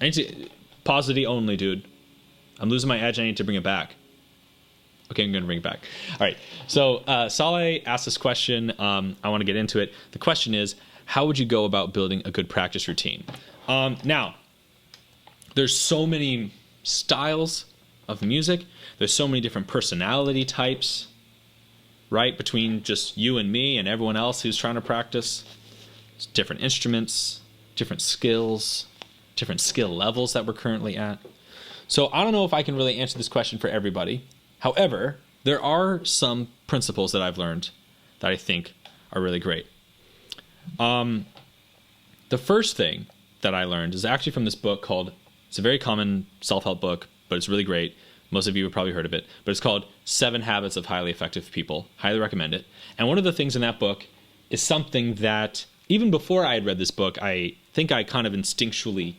I need to paucity only, dude. I'm losing my edge. I need to bring it back. Okay, I'm going to bring it back. All right. So Saleh asked this question. I want to get into it. The question is, how would you go about building a good practice routine? Now, there's so many styles of music. There's so many different personality types, right? Between just you and me and everyone else who's trying to practice. It's different instruments, different skills, different skill levels that we're currently at. So I don't know if I can really answer this question for everybody. However, there are some principles that I've learned that I think are really great. The first thing that I learned is actually from this book called, it's a very common self-help book, but it's really great. Most of you have probably heard of it, but it's called 7 Habits of Highly Effective People. Highly recommend it. And one of the things in that book is something that even before I had read this book, I think I kind of instinctually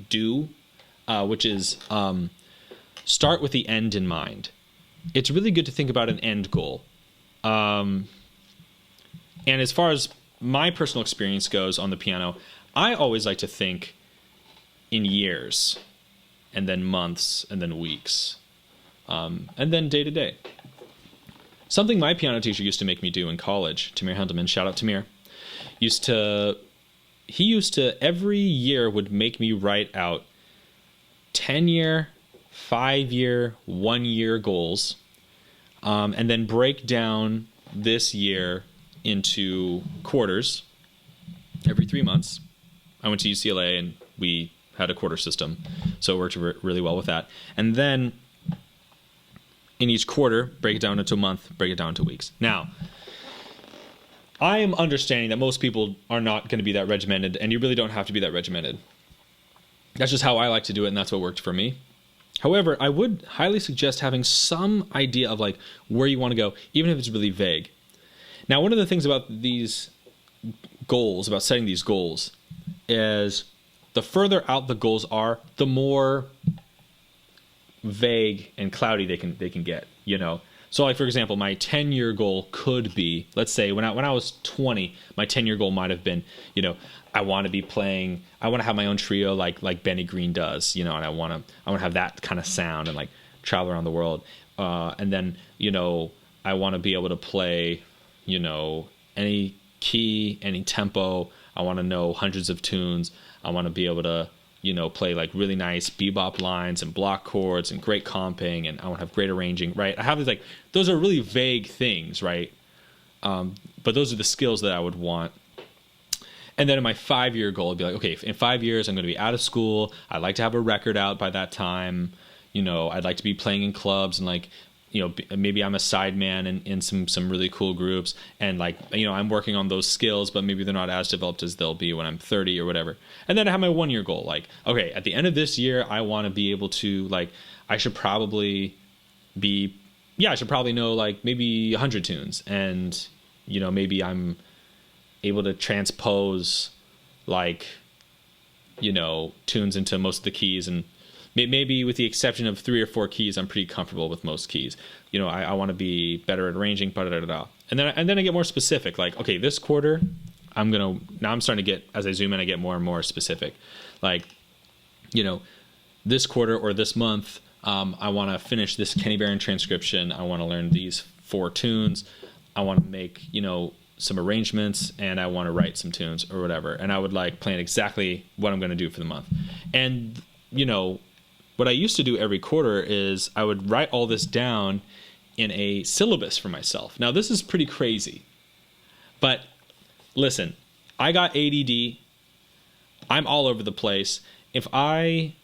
do, which is start with the end in mind. It's really good to think about an end goal. And as far as my personal experience goes on the piano, I always like to think in years, and then months, and then weeks, and then day to day. Something my piano teacher used to make me do in college, Tamir Hendelman, shout out Tamir, he used to every year would make me write out 10-year, 5-year, 1-year goals, and then break down this year into quarters every 3 months. I went to UCLA and we had a quarter system, so it worked really well with that. And then in each quarter, break it down into a month, break it down into weeks. Now, I am understanding that most people are not going to be that regimented, and you really don't have to be that regimented. That's just how I like to do it, and that's what worked for me. However, I would highly suggest having some idea of like where you want to go, even if it's really vague. Now, one of the things about these goals, about setting these goals, is the further out the goals are, the more vague and cloudy they can get, you know. So like, for example, my 10-year goal could be, let's say when I was 20, my 10-year goal might have been, you know, I want to have my own trio like Benny Green does, you know, and I want to have that kind of sound and like travel around the world. And then, you know, I want to be able to play, you know, any key, any tempo. I want to know hundreds of tunes. I want to be able to, you know, play like really nice bebop lines and block chords and great comping, and I want to have great arranging, right? I have these like, those are really vague things, right? But those are the skills that I would want. And then in my 5-year goal, I'd be like, okay, in 5 years, I'm going to be out of school. I'd like to have a record out by that time. You know, I'd like to be playing in clubs and like, you know, maybe I'm a sideman in some really cool groups, and like, you know, I'm working on those skills, but maybe they're not as developed as they'll be when I'm 30 or whatever. And then I have my 1-year goal, like, okay, at the end of this year, I want to be able to like, I should probably know like maybe 100 tunes, and you know, maybe I'm able to transpose like, you know, tunes into most of the keys, and maybe with the exception of 3 or 4 keys, I'm pretty comfortable with most keys. You know, I want to be better at arranging, and then I get more specific. Like, okay, this quarter, now I'm starting to get, as I zoom in, I get more and more specific. Like, you know, this quarter or this month, I want to finish this Kenny Barron transcription. I want to learn these 4 tunes. I want to make, you know, some arrangements, and I want to write some tunes or whatever. And I would like plan exactly what I'm going to do for the month. And, you know, what I used to do every quarter is I would write all this down in a syllabus for myself. Now, this is pretty crazy, but listen, I got ADD. I'm all over the place. If I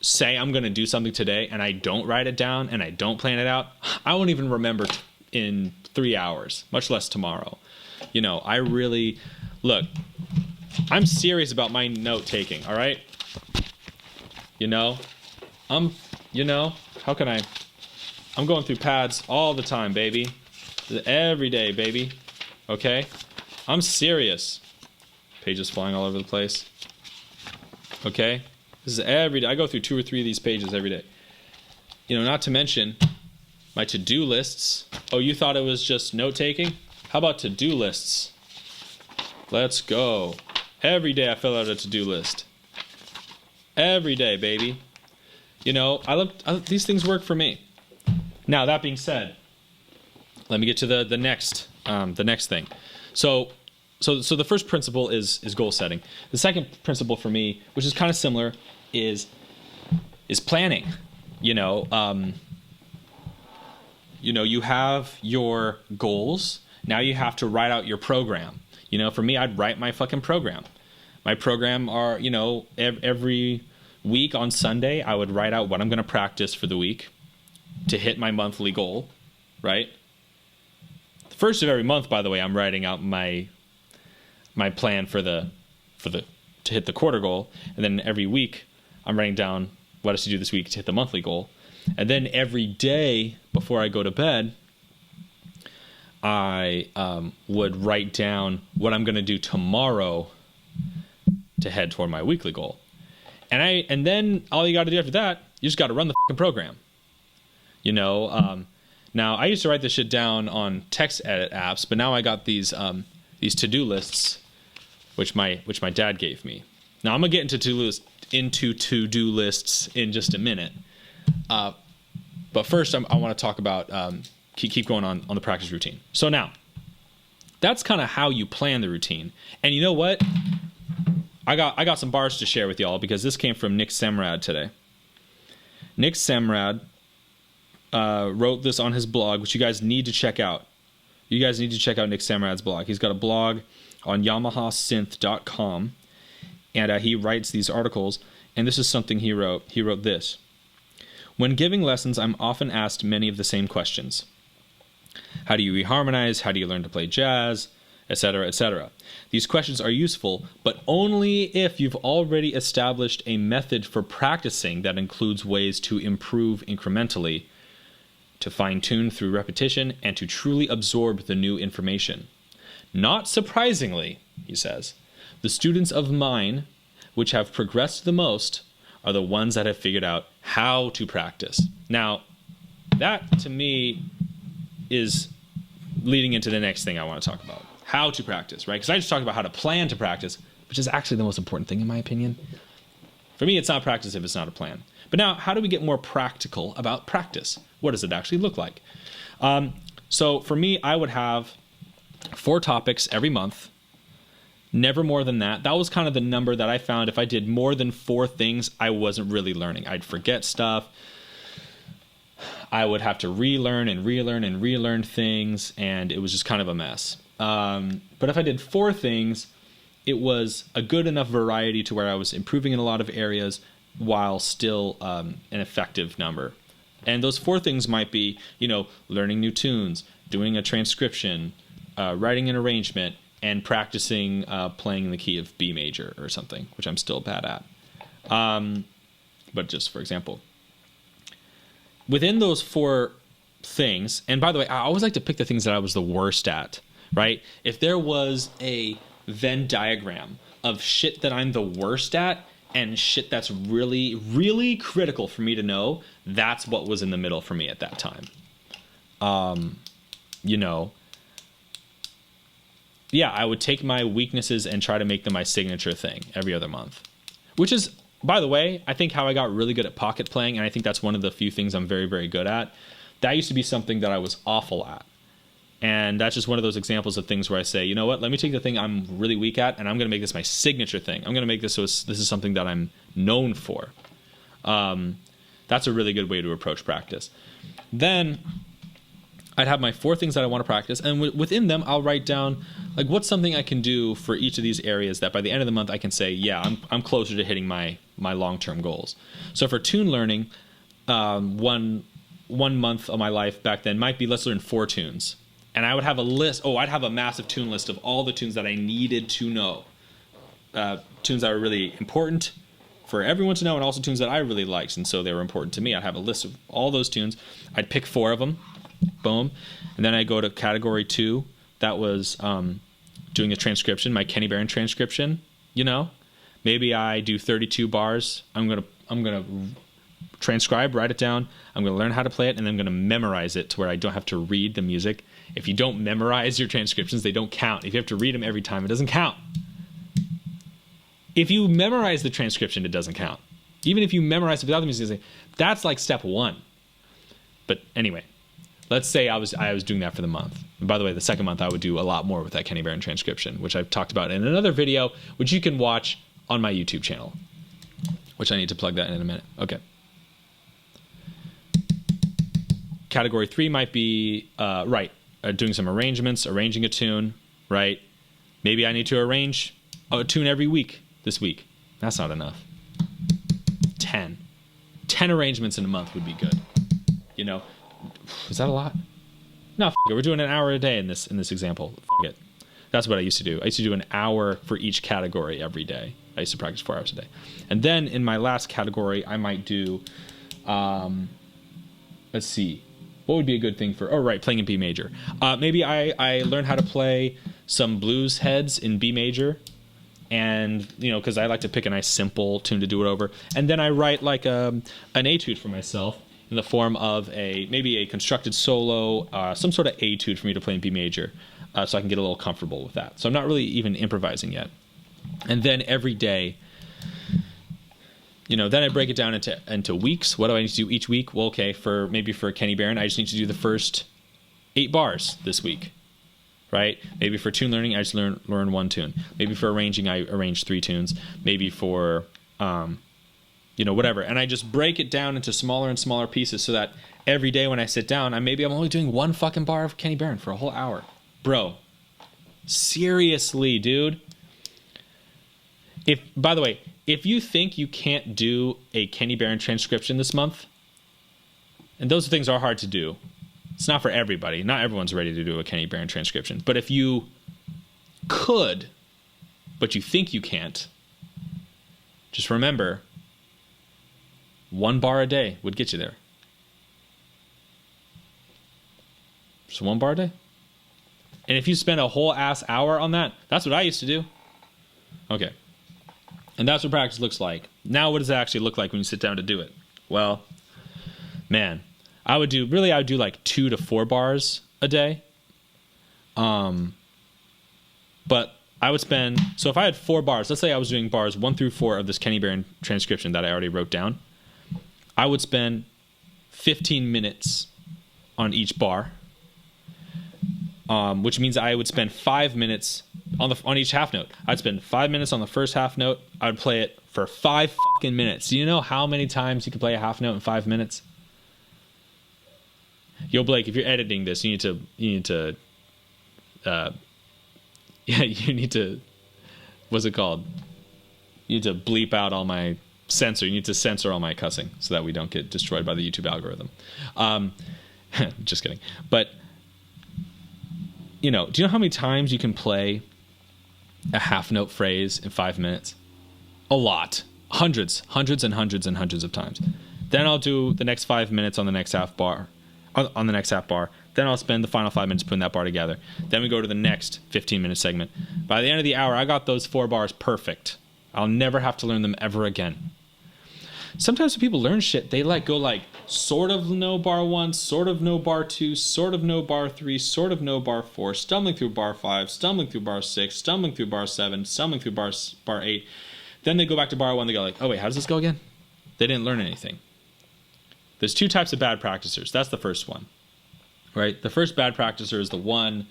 say I'm going to do something today and I don't write it down and I don't plan it out, I won't even remember in 3 hours, much less tomorrow. You know, look, I'm serious about my note taking, all right? You know, I'm going through pads all the time, baby. Every day, baby. Okay? I'm serious. Pages flying all over the place. Okay? This is every day. I go through 2 or 3 of these pages every day. You know, not to mention my to-do lists. Oh, you thought it was just note-taking? How about to-do lists? Let's go. Every day I fill out a to-do list. Every day, baby. You know, I love these things work for me. Now, that being said, let me get to the next thing. So the first principle is goal setting. The second principle for me, which is kind of similar, is planning. You know, you have your goals. Now you have to write out your program. You know, for me, I'd write my fucking program. My program are, you know, every week on Sunday, I would write out what I'm going to practice for the week to hit my monthly goal, right? The first of every month, by the way, I'm writing out my plan to hit the quarter goal, and then every week I'm writing down what I should do this week to hit the monthly goal. And then every day before I go to bed, I would write down what I'm going to do tomorrow to head toward my weekly goal. And then all you got to do after that, you just got to run the fucking program. You know, now I used to write this shit down on text edit apps, but now I got these to-do lists, which my dad gave me. Now I'm gonna get into to-do lists in just a minute, but first I want to talk about keep going on the practice routine. So now that's kind of how you plan the routine. And you know what? I got some bars to share with y'all because this came from Nick Semrad today. Nick Semrad wrote this on his blog, which you guys need to check out. You guys need to check out Nick Semrad's blog. He's got a blog on YamahaSynth.com, and he writes these articles, and this is something he wrote. He wrote this. When giving lessons, I'm often asked many of the same questions. How do you reharmonize? How do you learn to play jazz? Etc., etc. These questions are useful, but only if you've already established a method for practicing that includes ways to improve incrementally, to fine-tune through repetition, and to truly absorb the new information. Not surprisingly, he says, the students of mine which have progressed the most are the ones that have figured out how to practice. Now, that to me is leading into the next thing I want to talk about. How to practice, right? Because I just talked about how to plan to practice, which is actually the most important thing in my opinion. For me, it's not practice if it's not a plan. But now, how do we get more practical about practice? What does it actually look like? So for me, I would have 4 topics every month, never more than that. That was kind of the number that I found. If I did more than 4 things, I wasn't really learning. I'd forget stuff. I would have to relearn and relearn things, and it was just kind of a mess. But if I did 4 things, it was a good enough variety to where I was improving in a lot of areas while still an effective number. And those 4 things might be, you know, learning new tunes, doing a transcription, writing an arrangement, and practicing playing in the key of B major or something, which I'm still bad at. But just for example. Within those 4 things, and by the way, I always like to pick the things that I was the worst at, right? If there was a Venn diagram of shit that I'm the worst at and shit that's really, really critical for me to know, that's what was in the middle for me at that time. You know, yeah, I would take my weaknesses and try to make them my signature thing every other month, which is, by the way, I think how I got really good at pocket playing, and I think that's one of the few things I'm very, very good at. That used to be something that I was awful at. And that's just one of those examples of things where I say, you know what, let me take the thing I'm really weak at, and I'm going to make this my signature thing. I'm going to make this so this is something that I'm known for. That's a really good way to approach practice. Then I'd have my 4 things that I want to practice, and within them, I'll write down, like, what's something I can do for each of these areas that by the end of the month I can say, yeah, I'm closer to hitting my long-term goals. So for tune learning, one month of my life back then might be, let's learn 4 tunes. And I would have a list. I'd have a massive tune list of all the tunes that I needed to know. Tunes that were really important for everyone to know, and also tunes that I really liked, and so they were important to me. I'd have a list of all those tunes. I'd pick 4 of them. Boom. And then I go to category 2. That was doing a transcription, my Kenny Barron transcription. You know, maybe I do 32 bars. I'm gonna transcribe, write it down. I'm gonna learn how to play it, and then I'm gonna memorize it to where I don't have to read the music. If you don't memorize your transcriptions, they don't count. If you have to read them every time, it doesn't count. If you memorize the transcription, it doesn't count. Even if you memorize it without the music, that's like step one. But anyway, let's say I was doing that for the month. And by the way, the second month I would do a lot more with that Kenny Barron transcription, which I've talked about in another video, which you can watch on my YouTube channel, which I need to plug that in a minute. Okay. Category 3 might be, doing some arrangements, arranging a tune, right? Maybe I need to arrange a tune every week this week. That's not enough. 10 arrangements in a month would be good. You know, is that a lot? No, f*** it. We're doing an hour a day in this example. F*** it. That's what I used to do. I used to do an hour for each category every day. I used to practice 4 hours a day. And then in my last category, I might do, let's see, what would be a good thing for, playing in B major. Maybe I learn how to play some blues heads in B major. And, because I like to pick a nice simple tune to do it over. And then I write like an etude for myself in the form of maybe a constructed solo, some sort of etude for me to play in B major, so I can get a little comfortable with that. So I'm not really even improvising yet. And then every day, then I break it down into weeks. What do I need to do each week? Well, okay, for Kenny Barron, I just need to do the first 8 bars this week. Right? Maybe for tune learning, I just learn 1 tune. Maybe for arranging, I arrange 3 tunes. Maybe for, whatever. And I just break it down into smaller and smaller pieces so that every day when I sit down, I'm only doing 1 fucking bar of Kenny Barron for a whole hour. Bro, seriously, dude. By the way, if you think you can't do a Kenny Barron transcription this month, and those things are hard to do, it's not for everybody. Not everyone's ready to do a Kenny Barron transcription. But if you could, but you think you can't, just remember, 1 bar a day would get you there. Just 1 bar a day. And if you spend a whole ass hour on that, that's what I used to do. Okay. And that's what practice looks like. Now, what does it actually look like when you sit down to do it? Well, man, I would do like 2 to 4 bars a day. But I would spend, so if I had 4 bars, let's say I was doing bars 1 through 4 of this Kenny Barron transcription that I already wrote down, I would spend 15 minutes on each bar, which means I would spend 5 minutes on each half note. I'd spend 5 minutes on the first half note. I would play it for 5 fucking minutes. Do you know how many times you can play a half note in 5 minutes? Yo, Blake, if you're editing this, you need to, what's it called? You need to bleep out all my censor. You need to censor all my cussing so that we don't get destroyed by the YouTube algorithm. Just kidding. But, do you know how many times you can play a half note phrase in 5 minutes? A lot. Hundreds and hundreds and hundreds of times. Then I'll do the next 5 minutes on the next half bar. On the next half bar. Then I'll spend the final 5 minutes putting that bar together. Then we go to the next 15-minute segment. By the end of the hour, I got those 4 bars perfect. I'll never have to learn them ever again. Sometimes when people learn shit, they go sort of know bar 1, sort of know bar 2, sort of know bar 3, sort of know bar 4, stumbling through bar 5, stumbling through bar 6, stumbling through bar 7, stumbling through bar 8. Then they go back to bar 1, they go oh wait, how does this go again? They didn't learn anything. There's 2 types of bad practicers. That's the first one, right? The first bad practicer is the one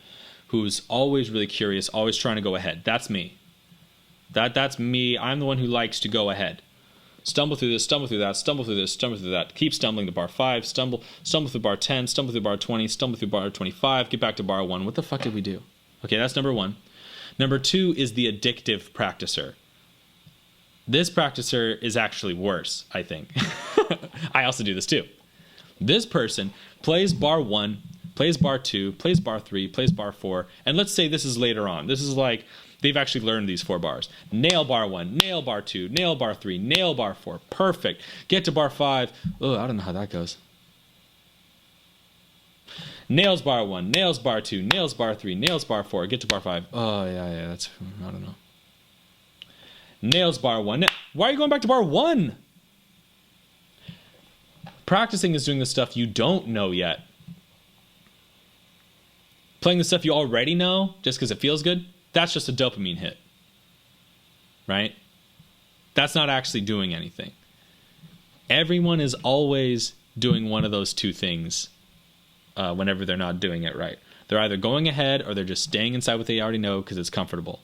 who's always really curious, always trying to go ahead. That's me. That's me. I'm the one who likes to go ahead. Stumble through this, stumble through that, stumble through this, stumble through that. Keep stumbling to bar 5, stumble through bar 10, stumble through bar 20, stumble through bar 25, get back to bar 1. What the fuck did we do? Okay, that's number 1. Number 2 is the addictive practicer. This practicer is actually worse, I think. I also do this too. This person plays bar 1, plays bar 2, plays bar 3, plays bar 4, and let's say this is later on. This is like they've actually learned these 4 bars. Nail bar 1, nail bar 2, nail bar 3, nail bar 4. Perfect. Get to bar 5. Oh, I don't know how that goes. Nails bar 1, nails bar 2, nails bar 3, nails bar 4. Get to bar 5. Oh, yeah, that's, I don't know. Nails bar 1. Why are you going back to bar 1? Practicing is doing the stuff you don't know yet. Playing the stuff you already know just because it feels good, that's just a dopamine hit. Right? That's not actually doing anything. Everyone is always doing one of those two things whenever they're not doing it right. They're either going ahead or they're just staying inside what they already know because it's comfortable.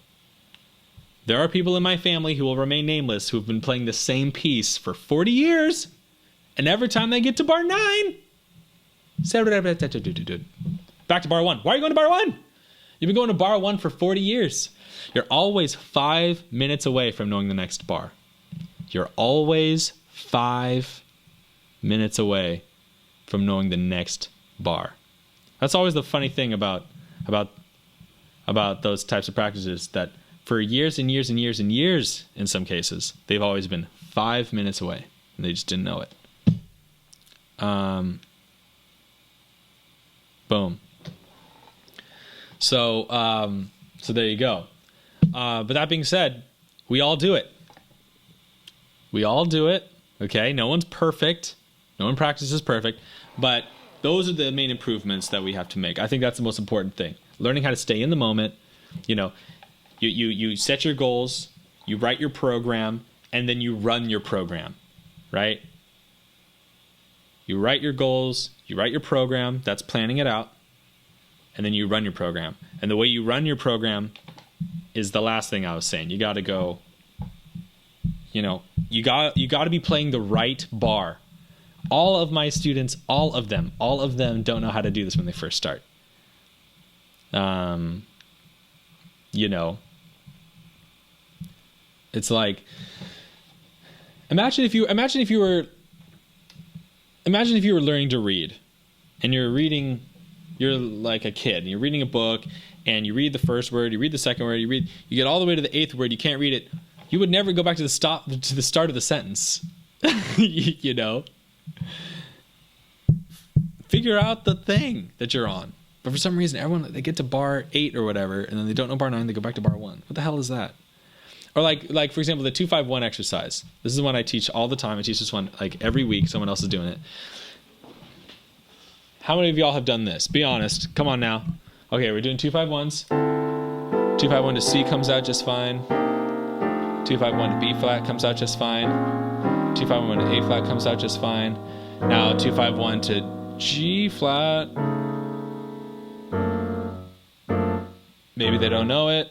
There are people in my family who will remain nameless who have been playing the same piece for 40 years, and every time they get to bar 9, back to bar 1. Why are you going to bar 1? You've been going to bar 1 for 40 years. You're always 5 minutes away from knowing the next bar. You're always 5 minutes away from knowing the next bar. That's always the funny thing about those types of practices, that for years and years and years and years, in some cases, they've always been 5 minutes away, and they just didn't know it. Boom. So there you go. But that being said, we all do it. We all do it. Okay, no one's perfect. No one practices perfect, but those are the main improvements that we have to make. I think that's the most important thing. Learning how to stay in the moment. You know, you set your goals, you write your program, and then you run your program, right? You write your goals, you write your program, that's planning it out, and then you run your program. And the way you run your program is the last thing I was saying. You got to go, you know, you got to be playing the right bar. All of my students, all of them don't know how to do this when they first start. You know, it's like, imagine if you were learning to read, and you're like a kid, and you're reading a book, and you read the first word, you read the second word, you get all the way to the 8th word, you can't read it. You would never go back to the start of the sentence. You know, figure out the thing that you're on. But for some reason, they get to bar 8 or whatever, and then they don't know bar 9, they go back to bar 1. What the hell is that? Or like for example, the 2-5-1 exercise. This is one I teach all the time. I teach this one like every week. Someone else is doing it. How many of y'all have done this? Be honest. Come on now. Okay, we're doing 2-5-1s. 2-5-1 to C comes out just fine. 2-5-1 to B flat comes out just fine. 2-5-1 to A flat comes out just fine. Now 2-5-1 to G flat. Maybe they don't know it.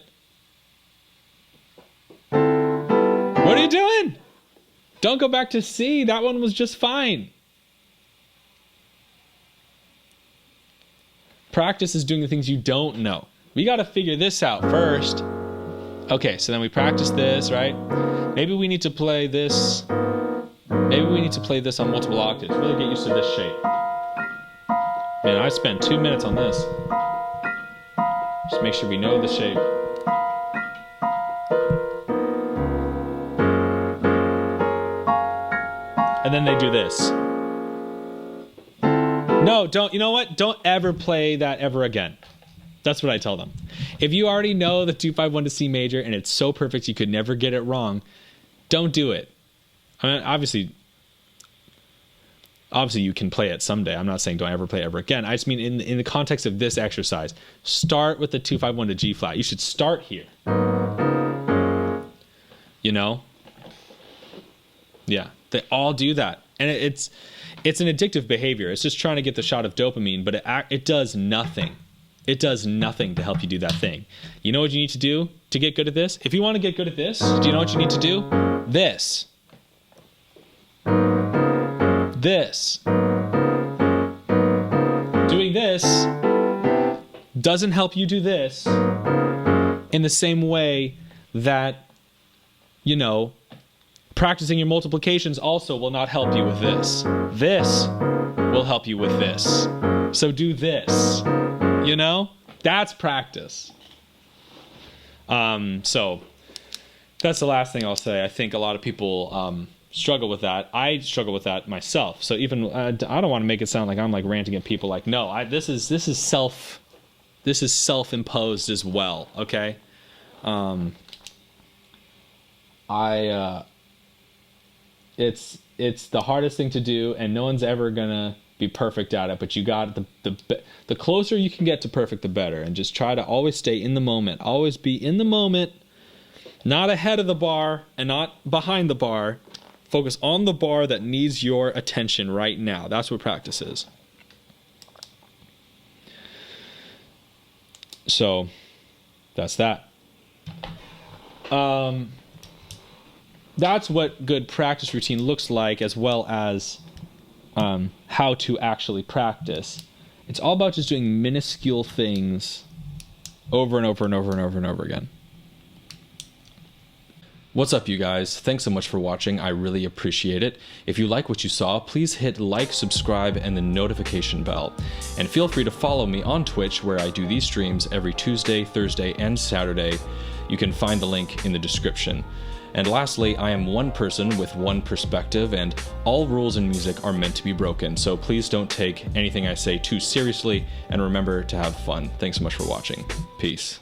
What are you doing? Don't go back to C. That one was just fine. Practice is doing the things you don't know. We got to figure this out first. Okay, so then we practice this, right? Maybe we need to play this. Maybe we need to play this on multiple octaves. Really get used to this shape. Man, I spent 2 minutes on this. Just make sure we know the shape. And then they do this. No, don't. You know what? Don't ever play that ever again. That's what I tell them. If you already know the 2-5-1 to C major and it's so perfect you could never get it wrong, don't do it. I mean, obviously you can play it someday. I'm not saying don't ever play it ever again. I just mean in the context of this exercise, start with the 2-5-1 to G flat. You should start here. You know? Yeah, they all do that. And it's an addictive behavior. It's just trying to get the shot of dopamine, but it does nothing. It does nothing to help you do that thing. You know what you need to do to get good at this? If you want to get good at this, do you know what you need to do? This. This. Doing this doesn't help you do this in the same way that, you know, practicing your multiplications also will not help you with this. This will help you with this. So do this. You know? That's practice. So that's the last thing I'll say. I think a lot of people struggle with that. I struggle with that myself. So even I don't want to make it sound like I'm like ranting at people. Like, no, this is self-imposed as well. Okay. It's the hardest thing to do, and no one's ever gonna be perfect at it. But you got the closer you can get to perfect, the better. And just try to always stay in the moment. Always be in the moment, not ahead of the bar and not behind the bar. Focus on the bar that needs your attention right now. That's what practice is. So that's that. That's what good practice routine looks like, as well as how to actually practice. It's all about just doing minuscule things over and over and over and over and over again. What's up, you guys? Thanks so much for watching. I really appreciate it. If you like what you saw, please hit like, subscribe, and the notification bell. And feel free to follow me on Twitch, where I do these streams every Tuesday, Thursday, and Saturday. You can find the link in the description. And lastly, I am one person with one perspective, and all rules in music are meant to be broken. So please don't take anything I say too seriously, and remember to have fun. Thanks so much for watching. Peace.